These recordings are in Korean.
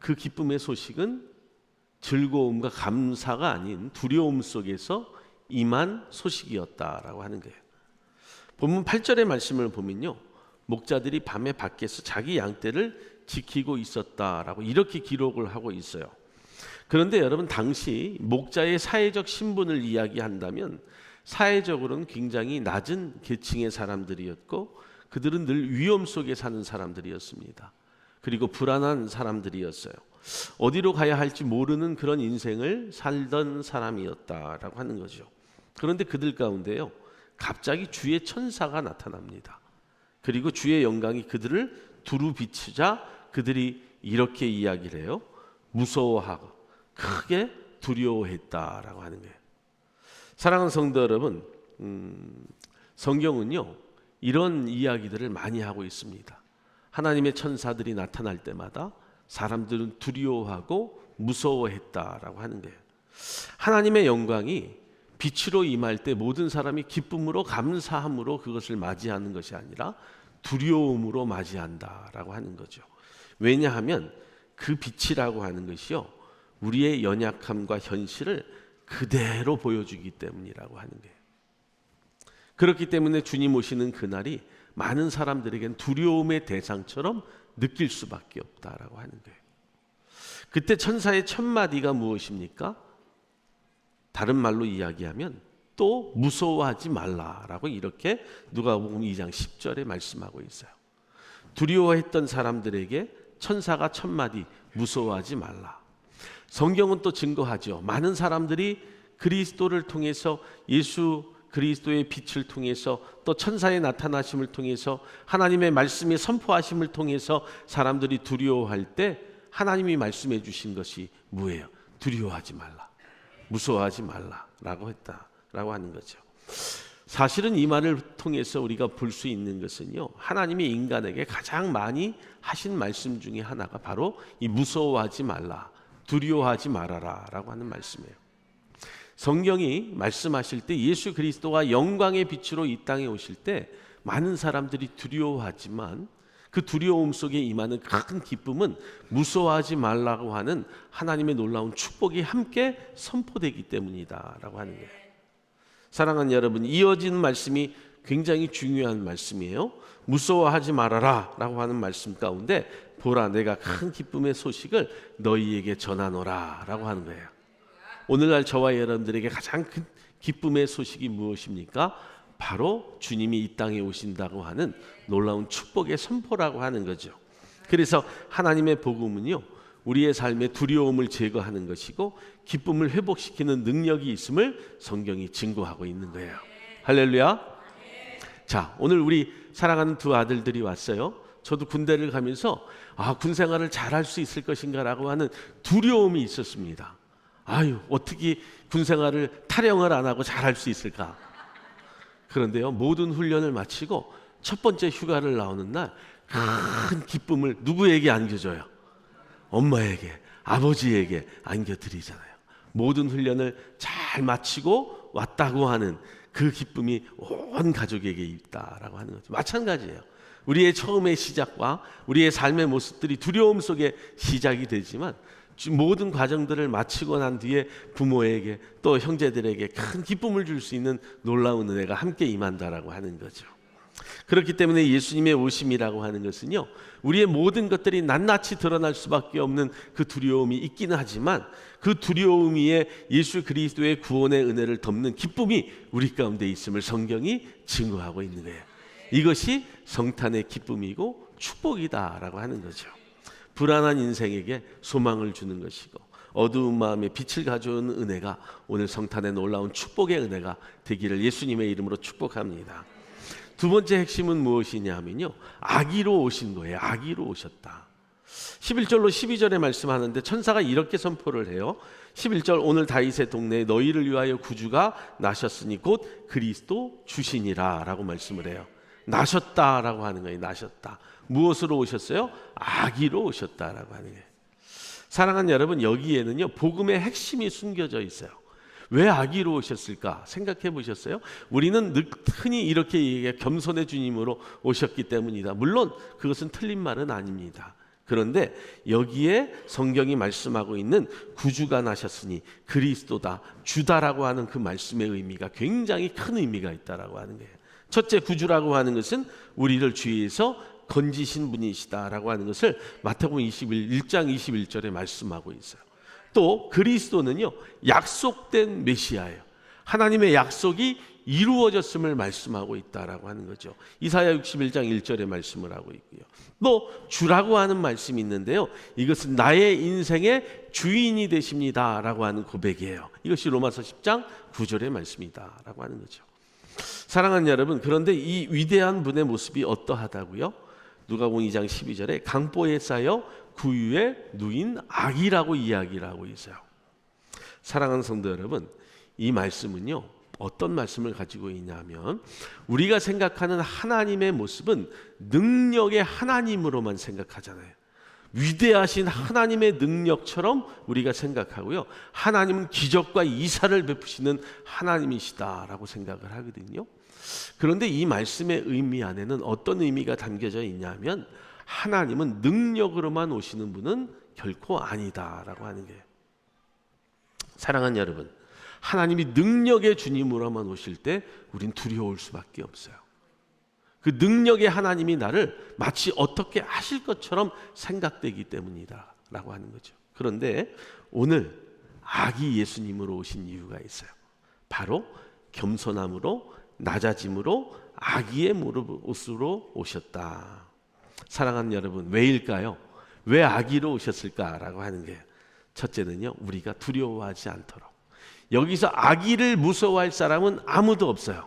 그 기쁨의 소식은 즐거움과 감사가 아닌 두려움 속에서 임한 소식이었다라고 하는 거예요. 본문 8절의 말씀을 보면요, 목자들이 밤에 밖에서 자기 양떼를 지키고 있었다라고 이렇게 기록을 하고 있어요. 그런데 여러분, 당시 목자의 사회적 신분을 이야기한다면 사회적으로는 굉장히 낮은 계층의 사람들이었고, 그들은 늘 위험 속에 사는 사람들이었습니다. 그리고 불안한 사람들이었어요. 어디로 가야 할지 모르는 그런 인생을 살던 사람이었다라고 하는 거죠. 그런데 그들 가운데요, 갑자기 주의 천사가 나타납니다. 그리고 주의 영광이 그들을 두루 비추자 그들이 이렇게 이야기를 해요. 무서워하고 크게 두려워했다라고 하는 거예요. 사랑하는 성도 여러분, 성경은요, 이런 이야기들을 많이 하고 있습니다. 하나님의 천사들이 나타날 때마다 사람들은 두려워하고 무서워했다라고 하는 거예요. 하나님의 영광이 빛으로 임할 때 모든 사람이 기쁨으로 감사함으로 그것을 맞이하는 것이 아니라 두려움으로 맞이한다라고 하는 거죠. 왜냐하면 그 빛이라고 하는 것이요, 우리의 연약함과 현실을 그대로 보여주기 때문이라고 하는 거예요. 그렇기 때문에 주님 오시는 그날이 많은 사람들에겐 두려움의 대상처럼 느낄 수밖에 없다라고 하는 거예요. 그때 천사의 첫 마디가 무엇입니까? 다른 말로 이야기하면 또 무서워하지 말라라고 이렇게 누가복음 2장 10절에 말씀하고 있어요. 두려워했던 사람들에게 천사가 첫 마디 무서워하지 말라. 성경은 또 증거하죠. 많은 사람들이 그리스도를 통해서, 예수 그리스도의 빛을 통해서, 또 천사의 나타나심을 통해서, 하나님의 말씀의 선포하심을 통해서 사람들이 두려워할 때 하나님이 말씀해 주신 것이 뭐예요? 두려워하지 말라, 무서워하지 말라라고 했다라고 하는 거죠. 사실은 이 말을 통해서 우리가 볼 수 있는 것은요, 하나님이 인간에게 가장 많이 하신 말씀 중에 하나가 바로 이 무서워하지 말라, 두려워하지 말아라라고 하는 말씀이에요. 성경이 말씀하실 때 예수 그리스도가 영광의 빛으로 이 땅에 오실 때 많은 사람들이 두려워하지만 그 두려움 속에 임하는 큰 기쁨은 무서워하지 말라고 하는 하나님의 놀라운 축복이 함께 선포되기 때문이다라고 하는 거예요. 사랑하는 여러분, 이어지는 말씀이 굉장히 중요한 말씀이에요. 무서워하지 말아라 라고 하는 말씀 가운데, 보라 내가 큰 기쁨의 소식을 너희에게 전하노라 라고 하는 거예요. 오늘날 저와 여러분들에게 가장 큰 기쁨의 소식이 무엇입니까? 바로 주님이 이 땅에 오신다고 하는 놀라운 축복의 선포라고 하는 거죠. 그래서 하나님의 복음은요, 우리의 삶의 두려움을 제거하는 것이고 기쁨을 회복시키는 능력이 있음을 성경이 증거하고 있는 거예요. 할렐루야. 자, 오늘 우리 사랑하는 두 아들들이 왔어요. 저도 군대를 가면서 군 생활을 잘할 수 있을 것인가 라고 하는 두려움이 있었습니다. 어떻게 군 생활을 탈영을 안 하고 잘할 수 있을까? 그런데요, 모든 훈련을 마치고 첫 번째 휴가를 나오는 날 큰 기쁨을 누구에게 안겨줘요? 엄마에게, 아버지에게 안겨드리잖아요. 모든 훈련을 잘 마치고 왔다고 하는 그 기쁨이 온 가족에게 있다라고 하는 거죠. 마찬가지예요. 우리의 처음의 시작과 우리의 삶의 모습들이 두려움 속에 시작이 되지만 모든 과정들을 마치고 난 뒤에 부모에게 또 형제들에게 큰 기쁨을 줄 수 있는 놀라운 은혜가 함께 임한다라고 하는 거죠. 그렇기 때문에 예수님의 오심이라고 하는 것은요, 우리의 모든 것들이 낱낱이 드러날 수밖에 없는 그 두려움이 있기는 하지만 그 두려움 위에 예수 그리스도의 구원의 은혜를 덮는 기쁨이 우리 가운데 있음을 성경이 증거하고 있는 거예요. 이것이 성탄의 기쁨이고 축복이다라고 하는 거죠. 불안한 인생에게 소망을 주는 것이고 어두운 마음에 빛을 가져오는 은혜가 오늘 성탄의 놀라운 축복의 은혜가 되기를 예수님의 이름으로 축복합니다. 두 번째 핵심은 무엇이냐 하면요, 아기로 오신 거예요. 아기로 오셨다. 11절로 12절에 말씀하는데 천사가 이렇게 선포를 해요. 11절, 오늘 다윗의 동네에 너희를 위하여 구주가 나셨으니 곧 그리스도 주시니라 라고 말씀을 해요. 나셨다라고 하는 거예요. 나셨다. 무엇으로 오셨어요? 아기로 오셨다라고 하는 거예요. 사랑하는 여러분, 여기에는요 복음의 핵심이 숨겨져 있어요. 왜 아기로 오셨을까 생각해 보셨어요? 우리는 흔히 이렇게 얘기해 겸손의 주님으로 오셨기 때문이다. 물론 그것은 틀린 말은 아닙니다. 그런데 여기에 성경이 말씀하고 있는 구주가 나셨으니 그리스도다, 주다라고 하는 그 말씀의 의미가 굉장히 큰 의미가 있다라고 하는 거예요. 첫째, 구주라고 하는 것은 우리를 죄에서 건지신 분이시다라고 하는 것을 마태복음 1장 21절에 말씀하고 있어요. 또 그리스도는요, 약속된 메시아예요. 하나님의 약속이 이루어졌음을 말씀하고 있다라고 하는 거죠. 이사야 61장 1절에 말씀을 하고 있고요. 또 주라고 하는 말씀이 있는데요, 이것은 나의 인생의 주인이 되십니다라고 하는 고백이에요. 이것이 로마서 10장 9절의 말씀이다라고 하는 거죠. 사랑하는 여러분, 그런데 이 위대한 분의 모습이 어떠하다고요? 누가복음 2장 12절에 강보에 쌓여 구유에 누인 악이라고 이야기를 하고 있어요. 사랑하는 성도 여러분, 이 말씀은요, 어떤 말씀을 가지고 있냐면, 우리가 생각하는 하나님의 모습은 능력의 하나님으로만 생각하잖아요. 위대하신 하나님의 능력처럼 우리가 생각하고요, 하나님은 기적과 이사를 베푸시는 하나님이시다라고 생각을 하거든요. 그런데 이 말씀의 의미 안에는 어떤 의미가 담겨져 있냐면, 하나님은 능력으로만 오시는 분은 결코 아니다라고 하는 거예요. 사랑하는 여러분, 하나님이 능력의 주님으로만 오실 때 우린 두려울 수밖에 없어요. 그 능력의 하나님이 나를 마치 어떻게 하실 것처럼 생각되기 때문이다 라고 하는 거죠. 그런데 오늘 아기 예수님으로 오신 이유가 있어요. 바로 겸손함으로, 낮아짐으로, 아기의 모습으로 오셨다. 사랑하는 여러분, 왜일까요? 왜 아기로 오셨을까라고 하는 게, 첫째는요, 우리가 두려워하지 않도록. 여기서 아기를 무서워할 사람은 아무도 없어요.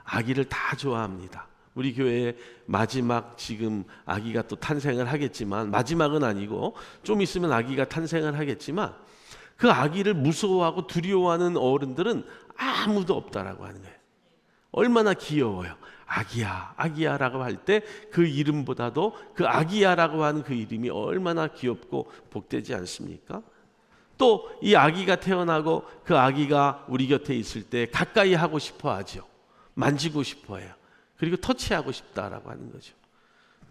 아기를 다 좋아합니다. 우리 교회에 마지막 지금 아기가 또 탄생을 하겠지만, 마지막은 아니고 좀 있으면 아기가 탄생을 하겠지만, 그 아기를 무서워하고 두려워하는 어른들은 아무도 없다라고 하는 거예요. 얼마나 귀여워요. 아기야, 아기야라고 할 때 그 이름보다도 그 아기야라고 하는 그 이름이 얼마나 귀엽고 복되지 않습니까? 또 이 아기가 태어나고 그 아기가 우리 곁에 있을 때 가까이 하고 싶어 하죠. 만지고 싶어 해요. 그리고 터치하고 싶다라고 하는 거죠.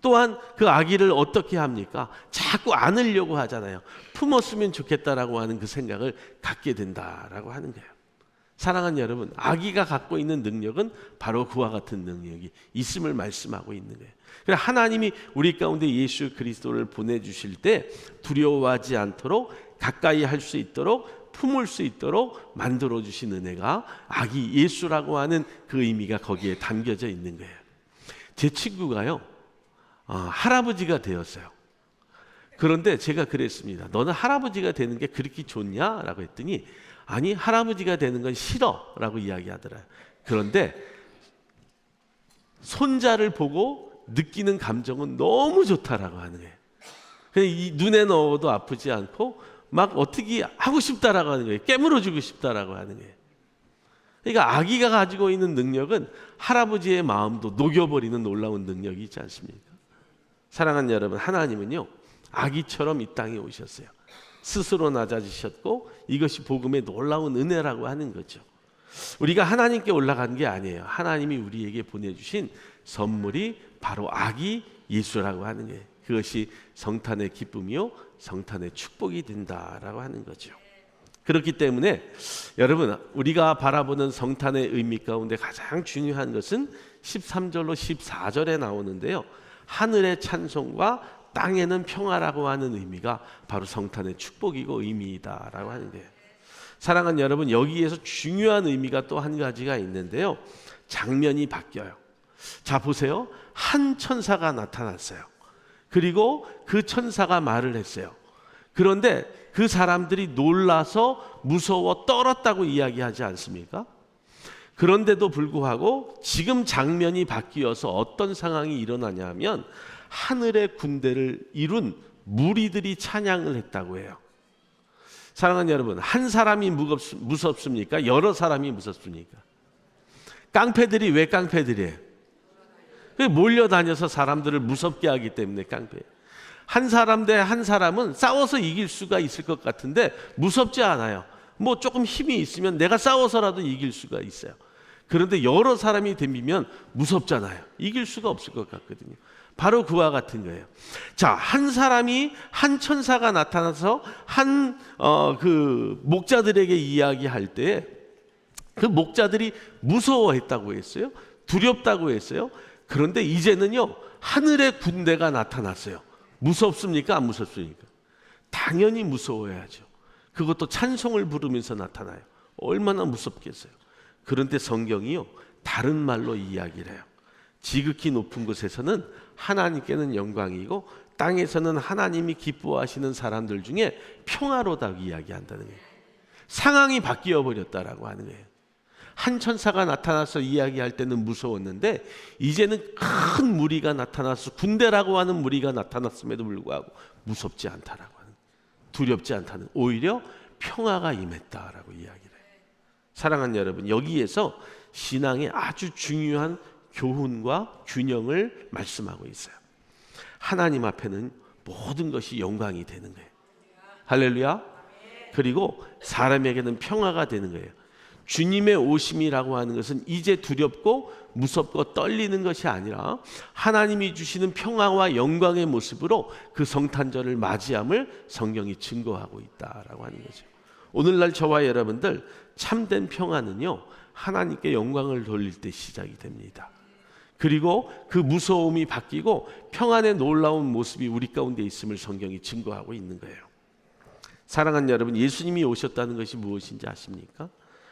또한 그 아기를 어떻게 합니까? 자꾸 안으려고 하잖아요. 품었으면 좋겠다라고 하는 그 생각을 갖게 된다라고 하는 거예요. 사랑하는 여러분, 아기가 갖고 있는 능력은 바로 그와 같은 능력이 있음을 말씀하고 있는 거예요. 그래서 하나님이 우리 가운데 예수 그리스도를 보내주실 때 두려워하지 않도록, 가까이 할 수 있도록, 품을 수 있도록 만들어주신 은혜가 아기 예수라고 하는 그 의미가 거기에 담겨져 있는 거예요. 제 친구가요, 할아버지가 되었어요. 그런데 제가 그랬습니다. 너는 할아버지가 되는 게 그렇게 좋냐? 라고 했더니, 아니, 할아버지가 되는 건 싫어 라고 이야기하더라고요. 그런데 손자를 보고 느끼는 감정은 너무 좋다라고 하는 거예요. 그냥 이 눈에 넣어도 아프지 않고 막 어떻게 하고 싶다라고 하는 거예요. 깨물어주고 싶다라고 하는 거예요. 그러니까 아기가 가지고 있는 능력은 할아버지의 마음도 녹여버리는 놀라운 능력이 있지 않습니까? 사랑하는 여러분, 하나님은요, 아기처럼 이 땅에 오셨어요. 스스로 낮아지셨고, 이것이 복음의 놀라운 은혜라고 하는 거죠. 우리가 하나님께 올라간 게 아니에요. 하나님이 우리에게 보내주신 선물이 바로 아기 예수라고 하는 거예요. 그것이 성탄의 기쁨이요, 성탄의 축복이 된다라고 하는 거죠. 그렇기 때문에 여러분, 우리가 바라보는 성탄의 의미 가운데 가장 중요한 것은 13절로 14절에 나오는데요, 하늘의 찬송과 땅에는 평화라고 하는 의미가 바로 성탄의 축복이고 의미이다라고 하는 거예요. 사랑하는 여러분, 여기에서 중요한 의미가 또 한 가지가 있는데요, 장면이 바뀌어요. 자, 보세요. 한 천사가 나타났어요. 그리고 그 천사가 말을 했어요. 그런데 그 사람들이 놀라서 무서워 떨었다고 이야기하지 않습니까? 그런데도 불구하고 지금 장면이 바뀌어서 어떤 상황이 일어나냐면, 하늘의 군대를 이룬 무리들이 찬양을 했다고 해요. 사랑하는 여러분, 한 사람이 무섭습니까? 여러 사람이 무섭습니까? 깡패들이 왜 깡패들이에요? 몰려다녀서 사람들을 무섭게 하기 때문에 깡패예요. 한 사람 대 한 사람은 싸워서 이길 수가 있을 것 같은데 무섭지 않아요. 뭐 조금 힘이 있으면 내가 싸워서라도 이길 수가 있어요. 그런데 여러 사람이 덤비면 무섭잖아요. 이길 수가 없을 것 같거든요. 바로 그와 같은 거예요. 자, 한 사람이 한 천사가 나타나서 그 목자들에게 이야기할 때 그 목자들이 무서워했다고 했어요. 두렵다고 했어요. 그런데 이제는요, 하늘의 군대가 나타났어요. 무섭습니까? 안 무섭습니까? 당연히 무서워야죠. 그것도 찬송을 부르면서 나타나요. 얼마나 무섭겠어요. 그런데 성경이요, 다른 말로 이야기를 해요. 지극히 높은 곳에서는 하나님께는 영광이고 땅에서는 하나님이 기뻐하시는 사람들 중에 평화로다 이야기한다는 거예요. 상황이 바뀌어 버렸다라고 하는 거예요. 한 천사가 나타나서 이야기할 때는 무서웠는데 이제는 큰 무리가 나타나서 군대라고 하는 무리가 나타났음에도 불구하고 무섭지 않다라고 하는, 두렵지 않다는, 오히려 평화가 임했다라고 이야기를 해요. 사랑하는 여러분, 여기에서 신앙의 아주 중요한 교훈과 균형을 말씀하고 있어요. 하나님 앞에는 모든 것이 영광이 되는 거예요. 할렐루야. 그리고 사람에게는 평화가 되는 거예요. 주님의 오심이라고 하는 것은 이제 두렵고 무섭고 떨리는 것이 아니라 하나님이 주시는 평화와 영광의 모습으로 그 성탄절을 맞이함을 성경이 증거하고 있다라고 하는 거죠. 오늘날 저와 여러분들 참된 평화는요, 하나님께 영광을 돌릴 때 시작이 됩니다. 그리고 그 무서움이 바뀌고 평안의 놀라운 모습이 우리 가운데 있음을 성경이 증거하고 있는 거예요. 사랑하는 여러분, 예수님이 오셨다는 것이 무엇인지 아십니까?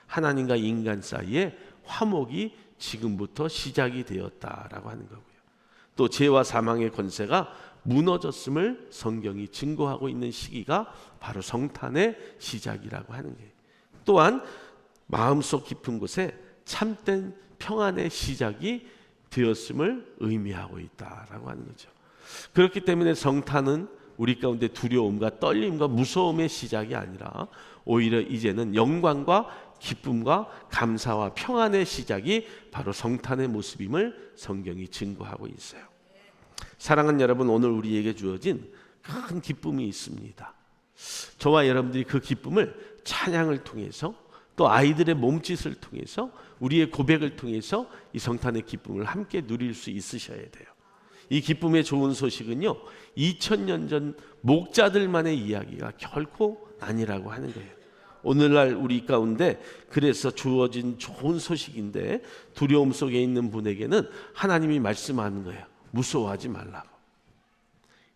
하나님과 인간 사이에 화목이 지금부터 시작이 되었다라고 하는 거고요. 또 죄와 사망의 권세가 무너졌음을 성경이 증거하고 있는 시기가 바로 성탄의 시작이라고 하는 거예요. 또한 마음속 깊은 곳에 참된 평안의 시작이 되었음을 의미하고 있다라고 하는 거죠. 그렇기 때문에 성탄은 우리 가운데 두려움과 떨림과 무서움의 시작이 아니라 오히려 이제는 영광과 기쁨과 감사와 평안의 시작이 바로 성탄의 모습임을 성경이 증거하고 있어요. 사랑하는 여러분, 오늘 우리에게 주어진 큰 기쁨이 있습니다. 저와 여러분들이 그 기쁨을 찬양을 통해서 또 아이들의 몸짓을 통해서 우리의 고백을 통해서 이 성탄의 기쁨을 함께 누릴 수 있으셔야 돼요. 이 기쁨의 좋은 소식은요, 2000년 전 목자들만의 이야기가 결코 아니라고 하는 거예요. 오늘날 우리 가운데 그래서 주어진 좋은 소식인데 두려움 속에 있는 분에게는 하나님이 말씀하는 거예요. 무서워하지 말라고.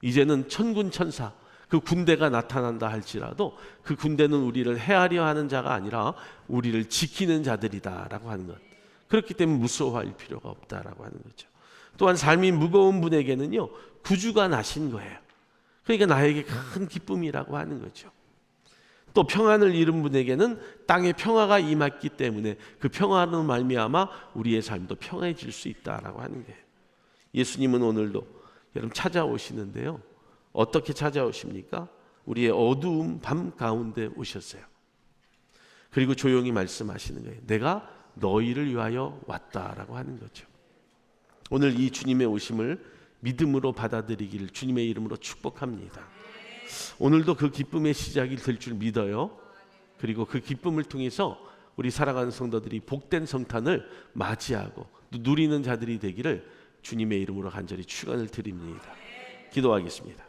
이제는 천군 천사, 그 군대가 나타난다 할지라도 그 군대는 우리를 해하려 하는 자가 아니라 우리를 지키는 자들이다라고 하는 것. 그렇기 때문에 무서워할 필요가 없다라고 하는 거죠. 또한 삶이 무거운 분에게는요, 구주가 나신 거예요. 그러니까 나에게 큰 기쁨이라고 하는 거죠. 또 평안을 잃은 분에게는 땅에 평화가 임했기 때문에 그 평화로 말미암아 우리의 삶도 평안해질 수 있다라고 하는 거예요. 예수님은 오늘도 여러분 찾아오시는데요, 어떻게 찾아오십니까? 우리의 어두운 밤 가운데 오셨어요. 그리고 조용히 말씀하시는 거예요. 내가 너희를 위하여 왔다라고 하는 거죠. 오늘 이 주님의 오심을 믿음으로 받아들이기를 주님의 이름으로 축복합니다. 오늘도 그 기쁨의 시작이 될 줄 믿어요. 그리고 그 기쁨을 통해서 우리 살아가는 성도들이 복된 성탄을 맞이하고 누리는 자들이 되기를 주님의 이름으로 간절히 축원을 드립니다. 기도하겠습니다.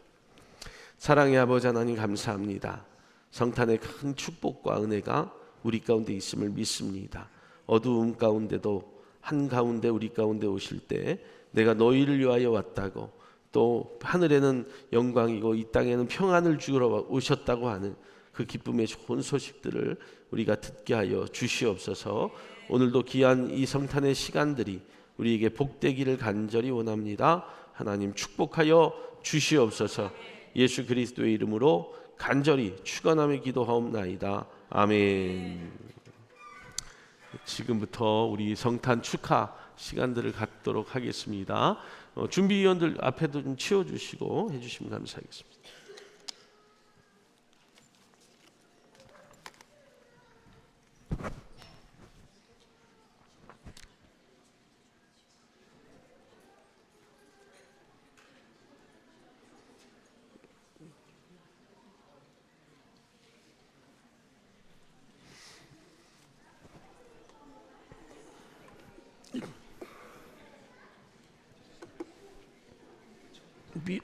사랑의 아버지 하나님, 감사합니다. 성탄의 큰 축복과 은혜가 우리 가운데 있음을 믿습니다. 어두움 가운데도 한가운데 우리 가운데 오실 때 내가 너희를 위하여 왔다고, 또 하늘에는 영광이고 이 땅에는 평안을 주러 오셨다고 하는 그 기쁨의 좋은 소식들을 우리가 듣게 하여 주시옵소서. 오늘도 귀한 이 성탄의 시간들이 우리에게 복되기를 간절히 원합니다. 하나님 축복하여 주시옵소서. 예수 그리스도의 이름으로 간절히 축원하며 기도하옵나이다. 아멘. 지금부터 우리 성탄 축하 시간들을 갖도록 하겠습니다. 준비위원들 앞에도 좀 치워주시고 해주시면 감사하겠습니다. 미,